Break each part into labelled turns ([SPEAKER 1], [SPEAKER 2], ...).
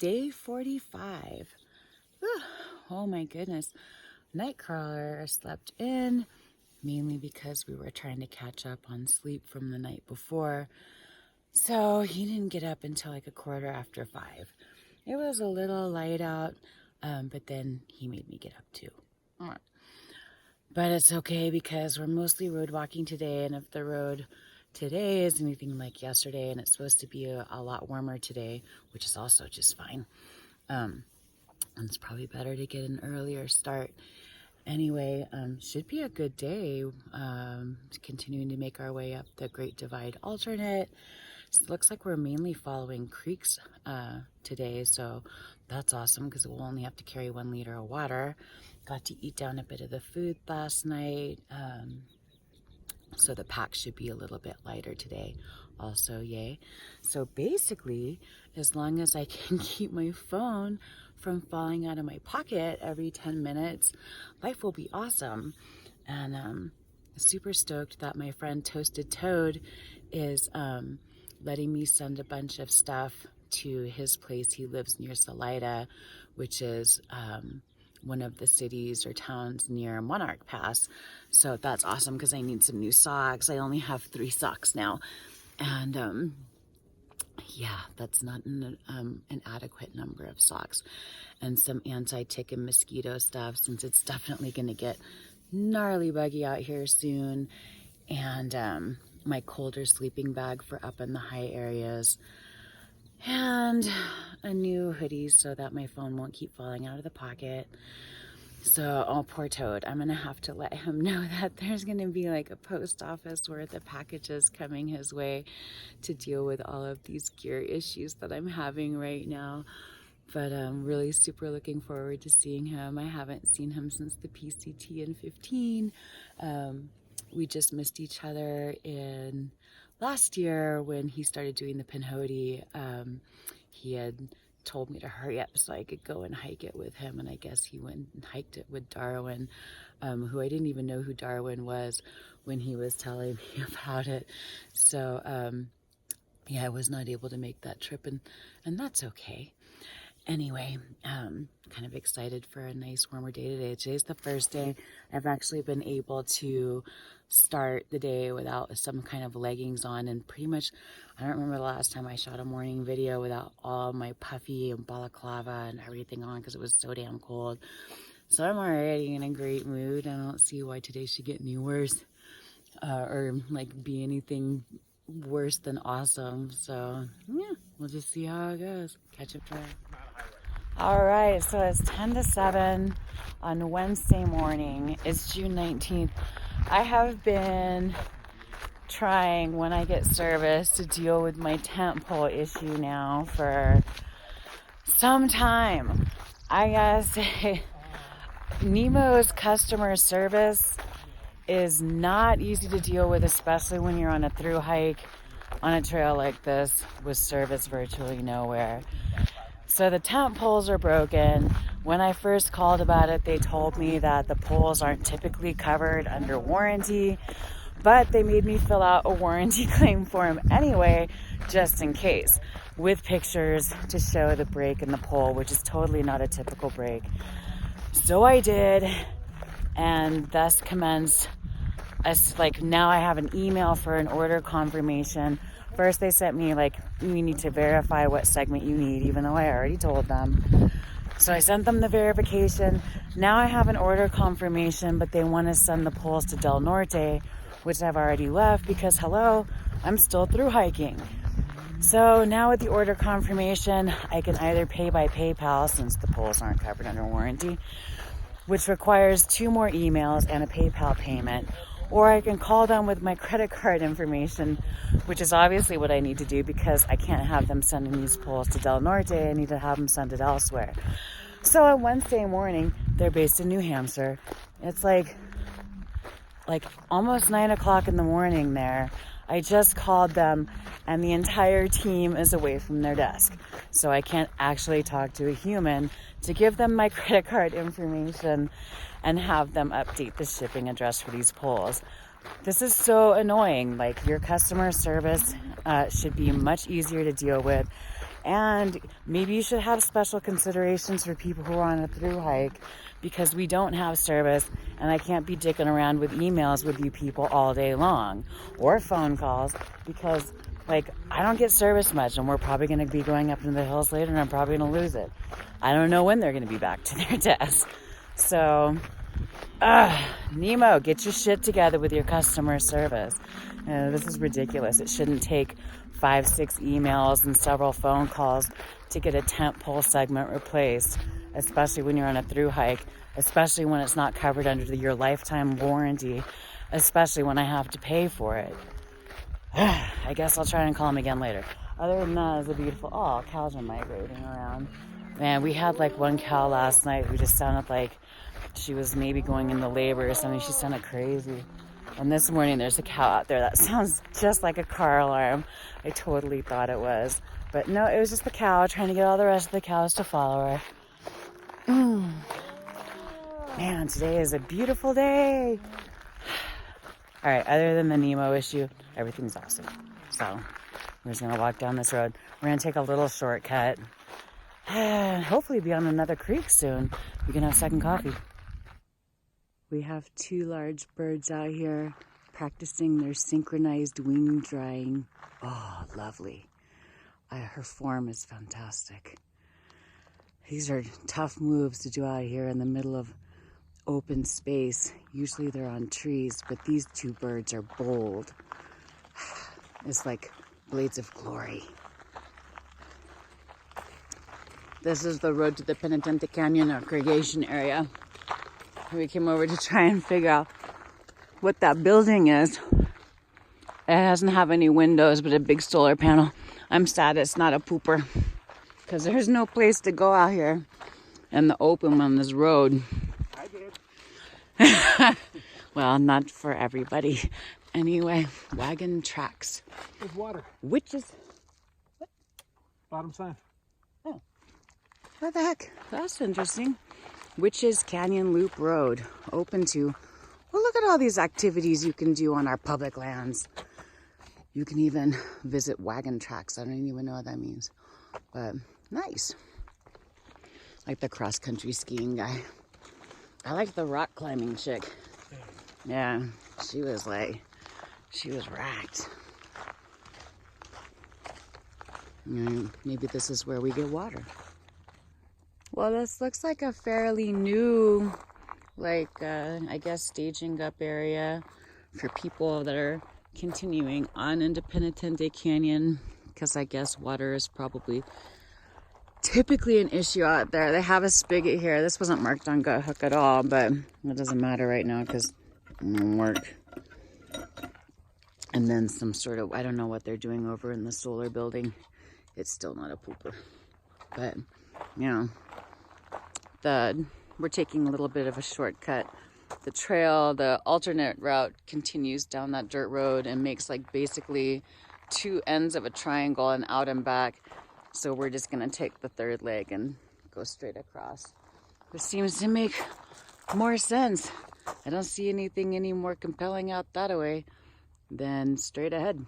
[SPEAKER 1] day 45. Whew. Oh my goodness. Nightcrawler slept in, mainly because we were trying to catch up on sleep from the night before. So he didn't get up until like 5:15. It was a little light out, but then he made me get up too. But it's okay because we're mostly road walking today, and if the road today is anything like yesterday, and it's supposed to be a lot warmer today, which is also just fine, and it's probably better to get an earlier start. Anyway, should be a good day, continuing to make our way up the Great Divide alternate. It looks like we're mainly following creeks today, so that's awesome because we'll only have to carry 1 liter of water. Got to eat down a bit of the food last night, so the pack should be a little bit lighter today also, yay. So basically, as long as I can keep my phone from falling out of my pocket every 10 minutes, life will be awesome. And super stoked that my friend Toasted Toad is letting me send a bunch of stuff to his place. He lives near Salida, which is one of the cities or towns near Monarch Pass. So that's awesome because I need some new socks. I only have 3 socks now. And yeah, that's not an adequate number of socks. And some anti-tick and mosquito stuff, since it's definitely going to get gnarly buggy out here soon. And my colder sleeping bag for up in the high areas. And a new hoodie so that my phone won't keep falling out of the pocket. So, oh, poor Toad. I'm going to have to let him know that there's going to be like a post office worth of packages coming his way to deal with all of these gear issues that I'm having right now. But I'm really super looking forward to seeing him. I haven't seen him since the PCT in 15. We just missed each other in last year when he started doing the Pinhoti. He had told me to hurry up so I could go and hike it with him, and I guess he went and hiked it with Darwin, who I didn't even know who Darwin was when he was telling me about it. So yeah, I was not able to make that trip, and that's okay. Anyway, kind of excited for a nice warmer day today. Today's the first day I've actually been able to start the day without some kind of leggings on, and pretty much I don't remember the last time I shot a morning video without all my puffy and balaclava and everything on because it was so damn cold. So I'm already in a great mood. I don't see why today should get any worse or like be anything worse than awesome. So yeah, we'll just see how it goes. Catch up there. All right, so it's 10 to 7 on Wednesday morning. It's June 19th. I have been trying, when I get service, to deal with my tent pole issue now for some time. I gotta say, Nemo's customer service is not easy to deal with, especially when you're on a through hike on a trail like this with service virtually nowhere. So the tent poles are broken. When I first called about it, they told me that the poles aren't typically covered under warranty, but they made me fill out a warranty claim form anyway, just in case, with pictures to show the break in the pole, which is totally not a typical break. So I did, and thus commenced, now I have an email for an order confirmation. First they sent me we need to verify what segment you need, even though I already told them. So I sent them the verification. Now I have an order confirmation, but they want to send the poles to Del Norte, which I've already left because, hello, I'm still through hiking. So now with the order confirmation, I can either pay by PayPal, since the poles aren't covered under warranty, which requires 2 more emails and a PayPal payment, or I can call them with my credit card information, which is obviously what I need to do because I can't have them sending these poles to Del Norte. I need to have them send it elsewhere. So on Wednesday morning, they're based in New Hampshire. It's like almost 9 o'clock in the morning there. I just called them and the entire team is away from their desk. So I can't actually talk to a human to give them my credit card information and have them update the shipping address for these poles. This is so annoying. Your customer service should be much easier to deal with. And maybe you should have special considerations for people who are on a through hike, because we don't have service, and I can't be dicking around with emails with you people all day long or phone calls, because like I don't get service much, and we're probably going to be going up into the hills later, and I'm probably going to lose it. I don't know when they're going to be back to their desk. So Nemo, get your shit together with your customer service. This is ridiculous. It shouldn't take 5-6 emails and several phone calls to get a tent pole segment replaced, especially when you're on a through hike, especially when it's not covered under your lifetime warranty, especially when I have to pay for it. I guess I'll try and call him again later. Other than that, it's a beautiful... Oh, cows are migrating around. Man, we had like one cow last night who just sounded like she was maybe going into labor or something. She sounded crazy. And this morning there's a cow out there that sounds just like a car alarm. I totally thought it was. But no, it was just the cow trying to get all the rest of the cows to follow her. Man, today is a beautiful day. All right, other than the Nemo issue, everything's awesome. So we're just going to walk down this road. We're going to take a little shortcut. And hopefully be on another creek soon. We can have second coffee. We have 2 large birds out here practicing their synchronized wing drying. Oh, lovely. Her form is fantastic. These are tough moves to do out here in the middle of open space. Usually they're on trees, but these 2 birds are bold. It's like blades of glory. This is the road to the Penitente Canyon irrigation area. We came over to try and figure out what that building is. It doesn't have any windows, but a big solar panel. I'm sad it's not a pooper, because there's no place to go out here in the open on this road. I did. Well, not for everybody. Anyway, wagon tracks.
[SPEAKER 2] There's water.
[SPEAKER 1] Witches. What?
[SPEAKER 2] Bottom sign.
[SPEAKER 1] Oh. What the heck? That's interesting. Witches Canyon Loop Road, open to... Well, look at all these activities you can do on our public lands. You can even visit wagon tracks. I don't even know what that means. But nice. Like the cross-country skiing guy. I like the rock climbing chick. Yeah, she was racked. Maybe this is where we get water. Well, this looks like a fairly new, I guess, staging up area for people that are continuing on into Penitente Canyon, because I guess water is probably typically an issue out there. They have a spigot here. This wasn't marked on Gut Hook at all, but it doesn't matter right now because it won't work. And then some sort of, I don't know what they're doing over in the solar building. It's still not a pooper. But, you know, we're taking a little bit of a shortcut. The trail, the alternate route continues down that dirt road and makes like basically 2 ends of a triangle and out and back. So we're just gonna take the 3rd leg and go straight across. Which seems to make more sense. I don't see anything any more compelling out that way than straight ahead.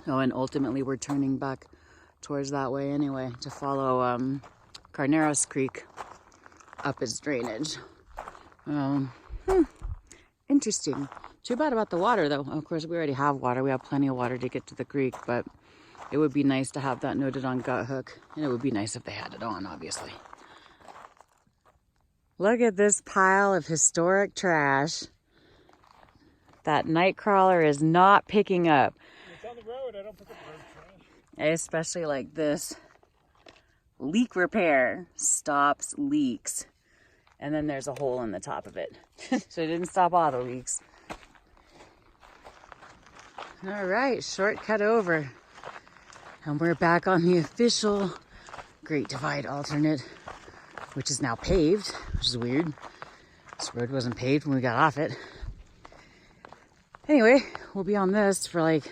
[SPEAKER 1] Oh, and ultimately we're turning back towards that way anyway to follow Carneros Creek up its drainage. Interesting. Too bad about the water though. Of course, we already have water. We have plenty of water to get to the creek, but it would be nice to have that noted on Gut Hook, and it would be nice if they had it on, obviously. Look at this pile of historic trash that Nightcrawler is not picking up.
[SPEAKER 2] It's on the road. I don't pick up road trash.
[SPEAKER 1] Especially like this. Leak repair stops leaks. And then there's a hole in the top of it. So it didn't stop all the leaks. All right, shortcut over. And we're back on the official Great Divide alternate, which is now paved, which is weird. This road wasn't paved when we got off it. Anyway, we'll be on this for like,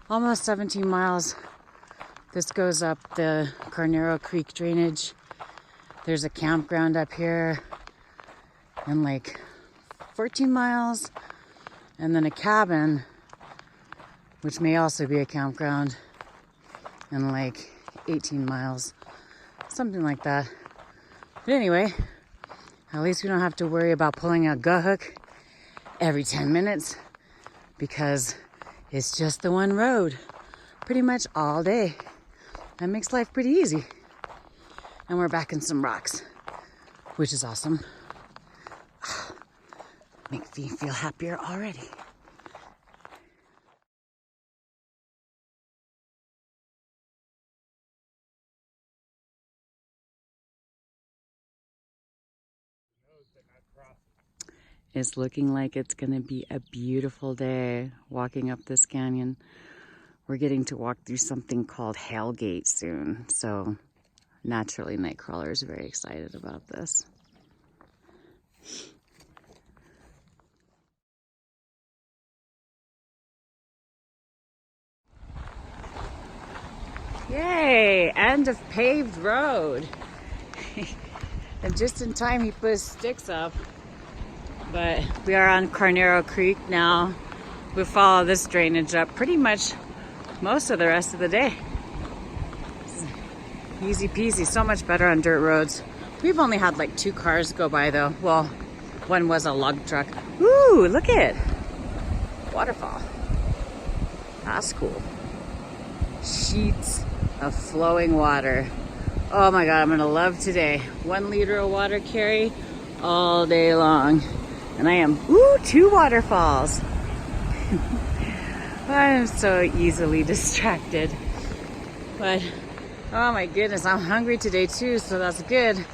[SPEAKER 1] almost 17 miles. This goes up the Carnero Creek drainage. There's a campground up here and like 14 miles, and then a cabin, which may also be a campground, in like 18 miles, something like that. But anyway, at least we don't have to worry about pulling a gut hook every 10 minutes because it's just the one road pretty much all day. That makes life pretty easy. And we're back in some rocks, which is awesome. Makes me feel happier already. It's looking like it's going to be a beautiful day walking up this canyon. We're getting to walk through something called Hellgate soon. So naturally, Nightcrawler is very excited about this. Yay! End of paved road. And just in time, he put his sticks up. But we are on Carnero Creek now. We'll follow this drainage up pretty much most of the rest of the day. Easy peasy, so much better on dirt roads. We've only had like 2 cars go by though. Well, one was a lug truck. Ooh, look at it. Waterfall. That's cool. Sheets of flowing water. Oh my God, I'm gonna love today. 1 liter of water carry all day long. And I am, 2 waterfalls. I am so easily distracted. But, oh my goodness, I'm hungry today too, so that's good.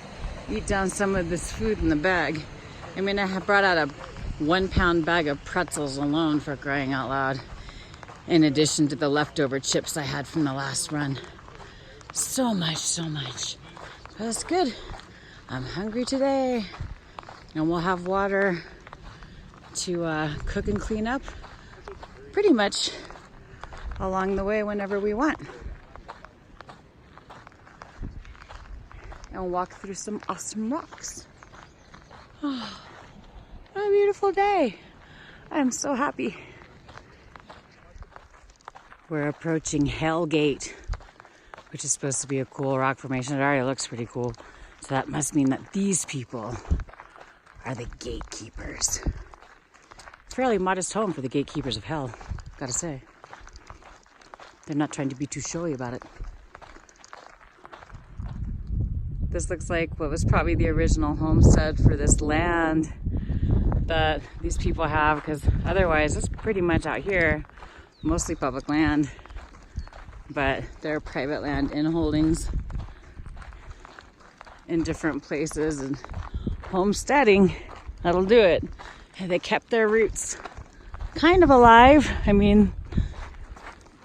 [SPEAKER 1] Eat down some of this food in the bag. I mean, I brought out a 1-pound bag of pretzels alone, for crying out loud. In addition to the leftover chips I had from the last run. So much. But that's good. I'm hungry today. And we'll have water to cook and clean up pretty much along the way whenever we want. And walk through some awesome rocks. Oh, what a beautiful day. I'm so happy. We're approaching Hellgate, which is supposed to be a cool rock formation. It already looks pretty cool. So that must mean that these people are the gatekeepers. Fairly modest home for the gatekeepers of hell, gotta say. They're not trying to be too showy about it. This looks like what was probably the original homestead for this land that these people have, because otherwise it's pretty much out here, mostly public land, but they're private land in holdings in different places, and homesteading, that'll do it. And they kept their roots kind of alive. I mean,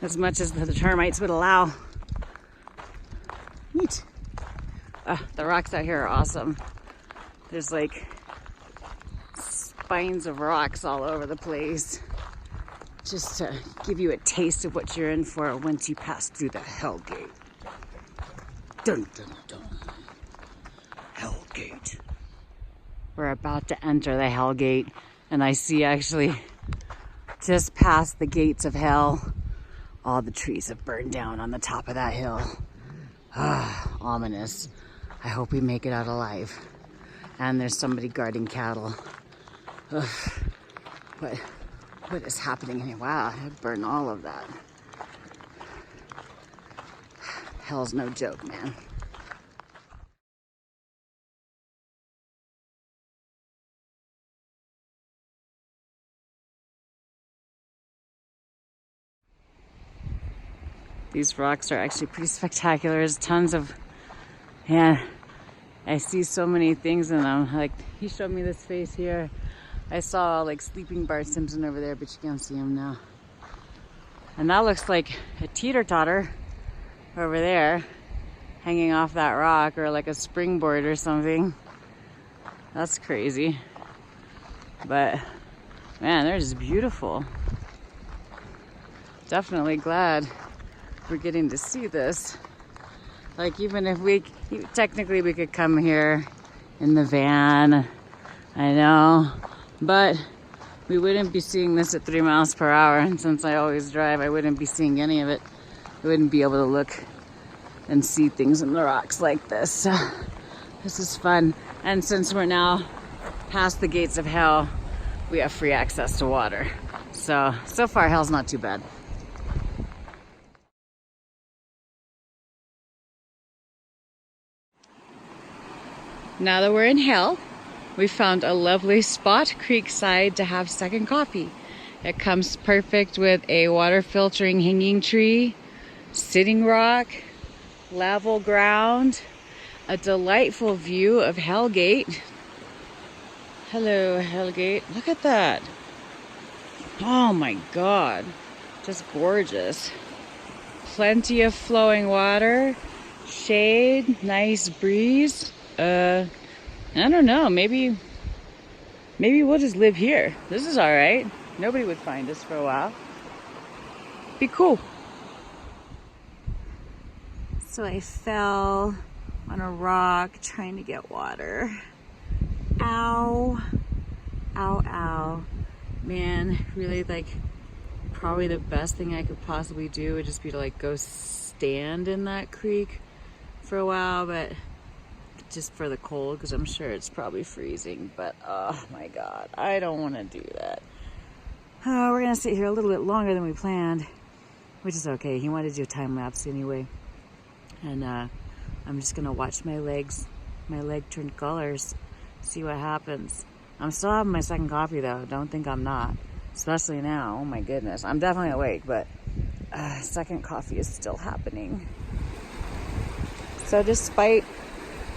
[SPEAKER 1] as much as the termites would allow. Neat. The rocks out here are awesome. There's like spines of rocks all over the place, just to give you a taste of what you're in for once you pass through the Hellgate. Dun dun dun. Hellgate. We're about to enter the Hellgate, and I see actually just past the gates of hell, all the trees have burned down on the top of that hill. Ominous. I hope we make it out alive. And there's somebody guarding cattle. What is happening here? Wow, I burned all of that. Hell's no joke, man. These rocks are actually pretty spectacular. There's tons of, I see so many things in them. Like, he showed me this face here. I saw like sleeping Bart Simpson over there, but you can't see him now. And that looks like a teeter-totter over there, hanging off that rock, or like a springboard or something. That's crazy. But man, they're just beautiful. Definitely glad we're getting to see this. Like, even if technically we could come here in the van, I know, but we wouldn't be seeing this at 3 miles per hour. And since I always drive, I wouldn't be seeing any of it I wouldn't be able to look and see things in the rocks like this. So this is fun. And since we're now past the gates of hell, we have free access to water. So far hell's not too bad. Now that we're in hell, we found a lovely spot, Creekside, to have second coffee. It comes perfect with a water filtering hanging tree, sitting rock, level ground, a delightful view of Hellgate. Hello, Hellgate. Look at that. Oh my God. Just gorgeous. Plenty of flowing water, shade, nice breeze. I don't know, maybe we'll just live here. This is all right. Nobody would find us for a while. Be cool. So I fell on a rock trying to get water. Ow. Ow, ow. Man, really, like, probably the best thing I could possibly do would just be to like go stand in that creek for a while, but just for the cold, because I'm sure it's probably freezing. But oh my God, I don't want to do that. We're gonna sit here a little bit longer than we planned, which is okay. He wanted to do a time lapse anyway, and I'm just gonna watch my leg turn colors, see what happens. I'm still having my second coffee though. Don't think I'm not, especially now. Oh my goodness, I'm definitely awake, but second coffee is still happening. So despite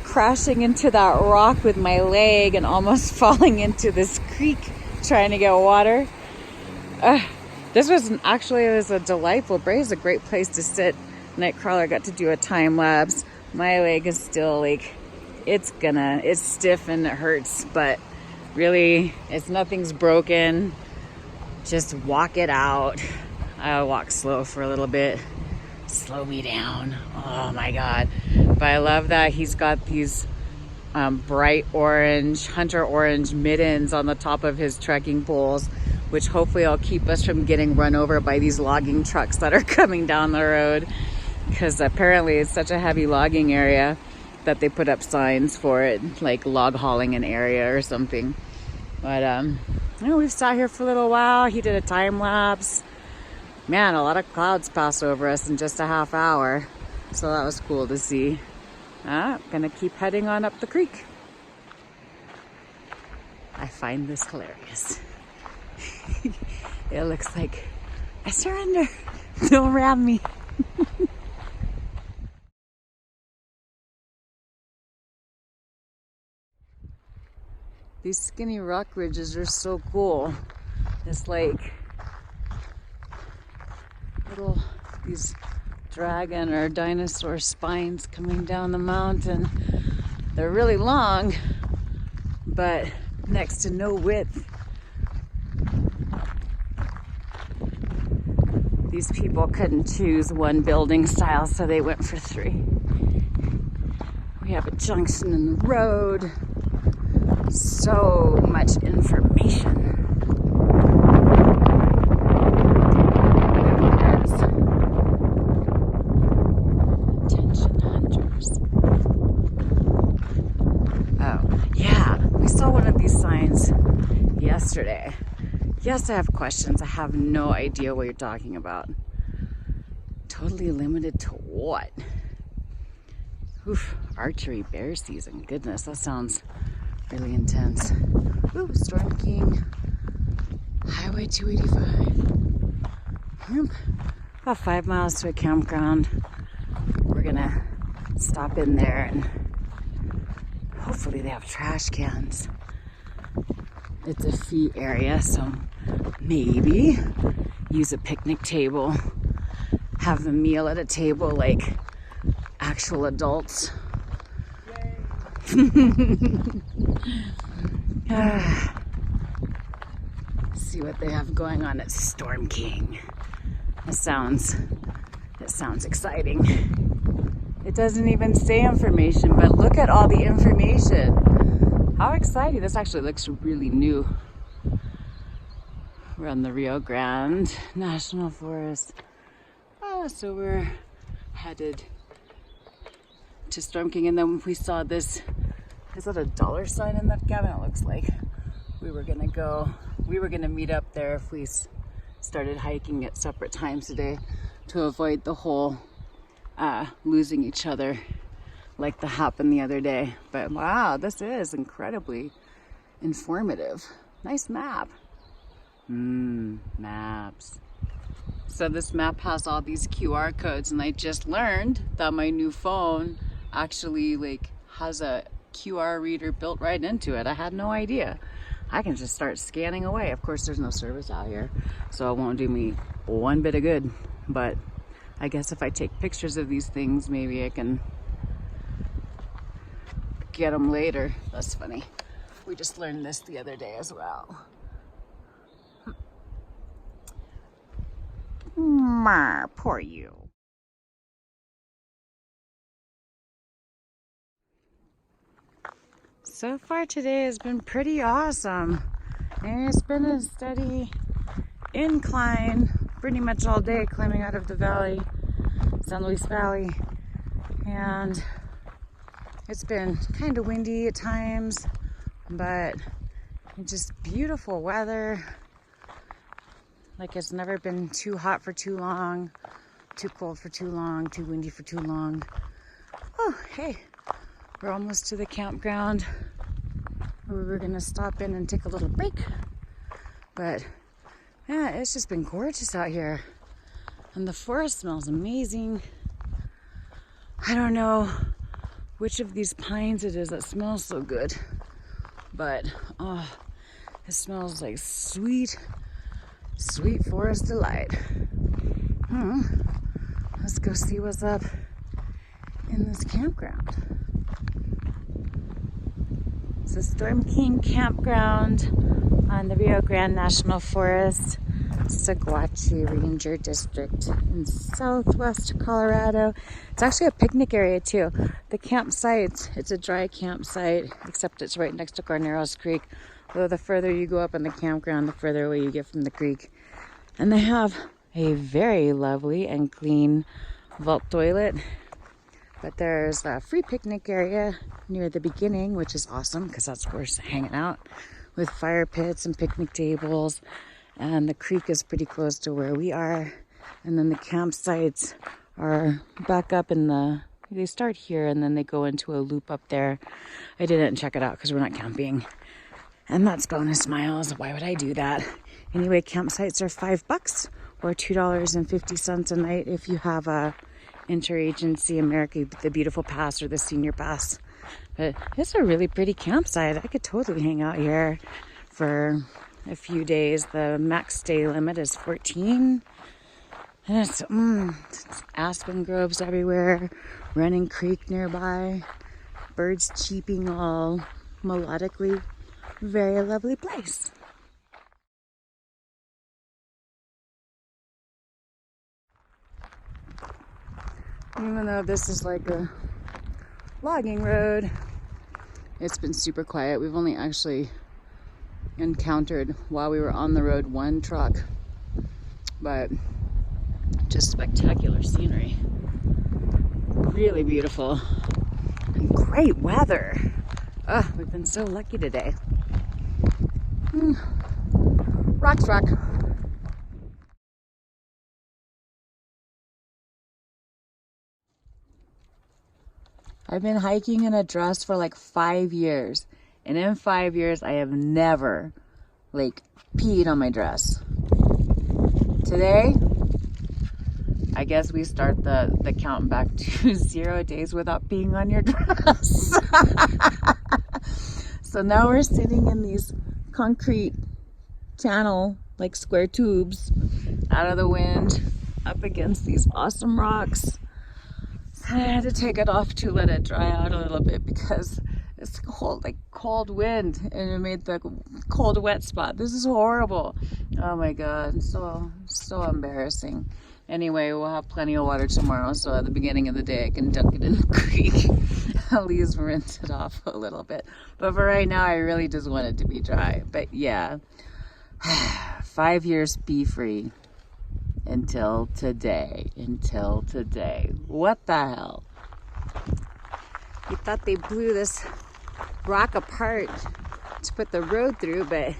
[SPEAKER 1] crashing into that rock with my leg and almost falling into this creek trying to get water, this was a delightful break. It was a great place to sit. Nightcrawler got to do a time lapse. My leg is still like, it's stiff and it hurts, but really nothing's broken. Just walk it out. I'll walk slow for a little bit. Slow me down. Oh my God. But I love that he's got these bright orange, hunter orange mittens on the top of his trekking poles, which hopefully will keep us from getting run over by these logging trucks that are coming down the road. Because apparently it's such a heavy logging area that they put up signs for it, like log hauling an area or something. But we've sat here for a little while. He did a time lapse. Man, a lot of clouds passed over us in just a half hour. So that was cool to see. Gonna keep heading on up the creek. I find this hilarious. It looks like, I surrender. Don't ram me. These skinny rock ridges are so cool. It's like these dragon or dinosaur spines coming down the mountain. They're really long, but next to no width. These people couldn't choose one building style, so they went for 3. We have a junction in the road. So much information. Attention hunters. Oh, yeah. We saw one of these signs yesterday. Yes, I have questions. I have no idea what you're talking about. Totally limited to what? Oof, archery bear season. Goodness, that sounds really intense. Ooh, Storm King. Highway 285. About 5 miles to a campground. We're gonna stop in there and hopefully they have trash cans. It's a fee area, so maybe use a picnic table, have a meal at a table like actual adults. See what they have going on at Storm King. It sounds exciting. It doesn't even say information, but look at all the information. How exciting. This actually looks really new. We're on the Rio Grande National Forest. Oh, Yeah, so we're headed to Storm King, and then we saw this. Is that a dollar sign in that cabin? It looks like. We were gonna meet up there if we started hiking at separate times today to avoid the whole losing each other like that happened the other day. But wow, this is incredibly informative. Nice map. Maps. So this map has all these QR codes, and I just learned that my new phone actually like has a QR reader built right into it. I had no idea. I can just start scanning away. Of course, there's no service out here, so it won't do me one bit of good. But I guess if I take pictures of these things, maybe I can get them later. That's funny. We just learned this the other day as well. Poor you. So far today has been pretty awesome. And it's been a steady incline pretty much all day, climbing out of the valley, San Luis Valley. And it's been kind of windy at times, but just beautiful weather. Like, it's never been too hot for too long, too cold for too long, too windy for too long. Oh, hey, we're almost to the campground where we're gonna stop in and take a little break. But yeah, it's just been gorgeous out here. And the forest smells amazing. I don't know which of these pines it is that smells so good, but oh, it smells like sweet forest delight. Let's go see what's up in this campground. It's the Storm King Campground on the Rio Grande National Forest, Saguache Ranger District in southwest Colorado. It's actually a picnic area too. The campsite, it's a dry campsite, except it's right next to Garneros Creek. Though the further you go up in the campground, the further away you get from the creek. And they have a very lovely and clean vault toilet. But there's a free picnic area near the beginning, which is awesome because that's where we're hanging out, with fire pits and picnic tables. And the creek is pretty close to where we are. And then the campsites are back up in they start here and then they go into a loop up there. I didn't check it out because we're not camping. And that's bonus miles. Why would I do that? Anyway, campsites are $5 or $2.50 a night if you have a Interagency America, the Beautiful Pass or the Senior Pass. But it's a really pretty campsite. I could totally hang out here for a few days. The max stay limit is 14. And it's aspen groves everywhere, running creek nearby, birds cheeping all melodically. Very lovely place. Even though this is like a logging road, it's been super quiet. We've only actually encountered, while we were on the road, one truck, but just spectacular scenery. Really beautiful and great weather. Oh, we've been so lucky today. Rocks rock. I've been hiking in a dress for like 5 years. And in 5 years, I have never like peed on my dress. Today, I guess we start the count back to 0 days without peeing on your dress. So now we're sitting in these concrete channel, like square tubes, out of the wind, up against these awesome rocks. So I had to take it off to let it dry out a little bit because it's cold, like cold wind, and it made the cold wet spot. This is horrible. Oh my God, so embarrassing. Anyway, we'll have plenty of water tomorrow, so at the beginning of the day I can dunk it in the creek. At least rinse it off a little bit. But for right now, I really just want it to be dry. But yeah, 5 years pee free. until today. What the hell? You thought they blew this rock apart to put the road through, but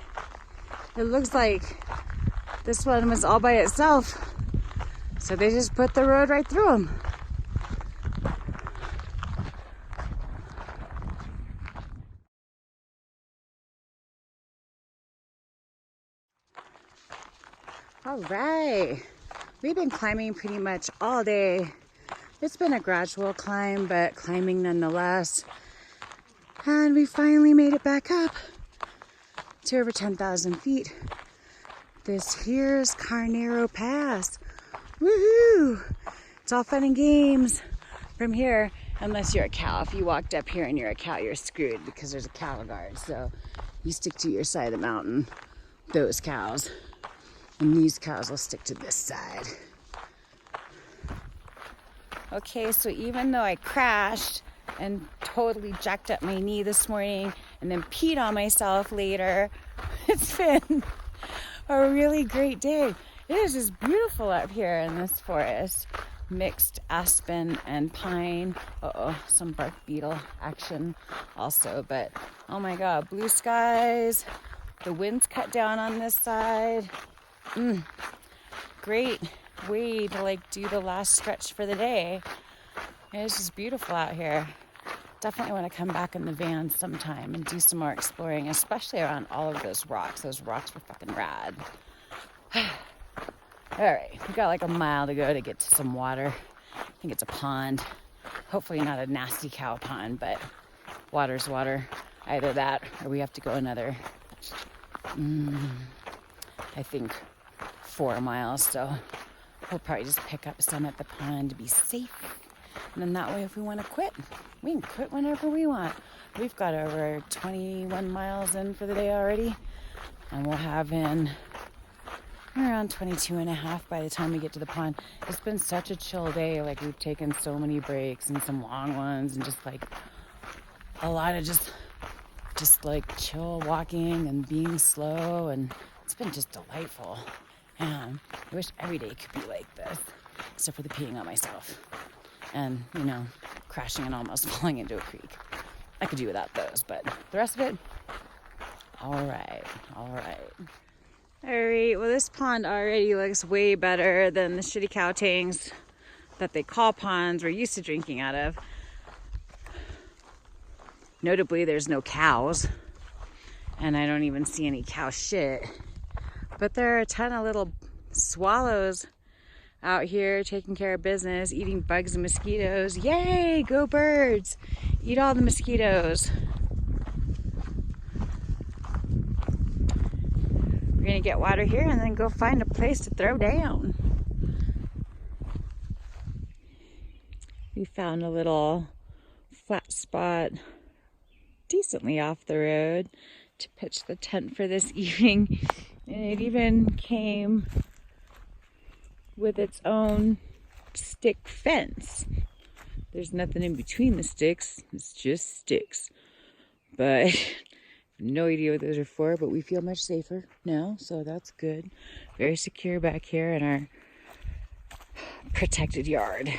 [SPEAKER 1] it looks like this one was all by itself. So they just put the road right through them. All right, we've been climbing pretty much all day. It's been a gradual climb, but climbing nonetheless. And we finally made it back up to over 10,000 feet. This here's Carnero Pass. Woohoo! It's all fun and games from here, unless you're a cow. If you walked up here and you're a cow, you're screwed because there's a cattle guard. So you stick to your side of the mountain, those cows. And these cows will stick to this side. Okay, so even though I crashed and totally jacked up my knee this morning and then peed on myself later, it's been a really great day. It is just beautiful up here in this forest. Mixed aspen and pine. Uh-oh, some bark beetle action also. But, oh my God, blue skies. The wind's cut down on this side. Great way to like do the last stretch for the day. It's just beautiful out here. Definitely want to come back in the van sometime and do some more exploring, especially around all of those rocks. Those rocks were fucking rad. All right, we got like a mile to go to get to some water. I think it's a pond. Hopefully not a nasty cow pond, but water's water. Either that or we have to go another, I think 4 miles. So we'll probably just pick up some at the pond to be safe. And then that way, if we want to quit, we can quit whenever we want. We've got over 21 miles in for the day already. And we'll have in around 22 and a half by the time we get to the pond. It's been such a chill day. Like, we've taken so many breaks and some long ones and just like a lot of just like chill walking and being slow. And it's been just delightful. And I wish every day could be like this, except for the peeing on myself and, you know, crashing and almost falling into a creek. I could do without those, but the rest of it, all right. All right, well, this pond already looks way better than the shitty cow tanks that they call ponds we're used to drinking out of. Notably, there's no cows, and I don't even see any cow shit. But there are a ton of little swallows out here taking care of business, eating bugs and mosquitoes. Yay, go birds! Eat all the mosquitoes. We're gonna get water here and then go find a place to throw down. We found a little flat spot decently off the road to pitch the tent for this evening. And it even came with its own stick fence. There's nothing in between the sticks, it's just sticks. But I have no idea what those are for, but we feel much safer now, so that's good. Very secure back here in our protected yard.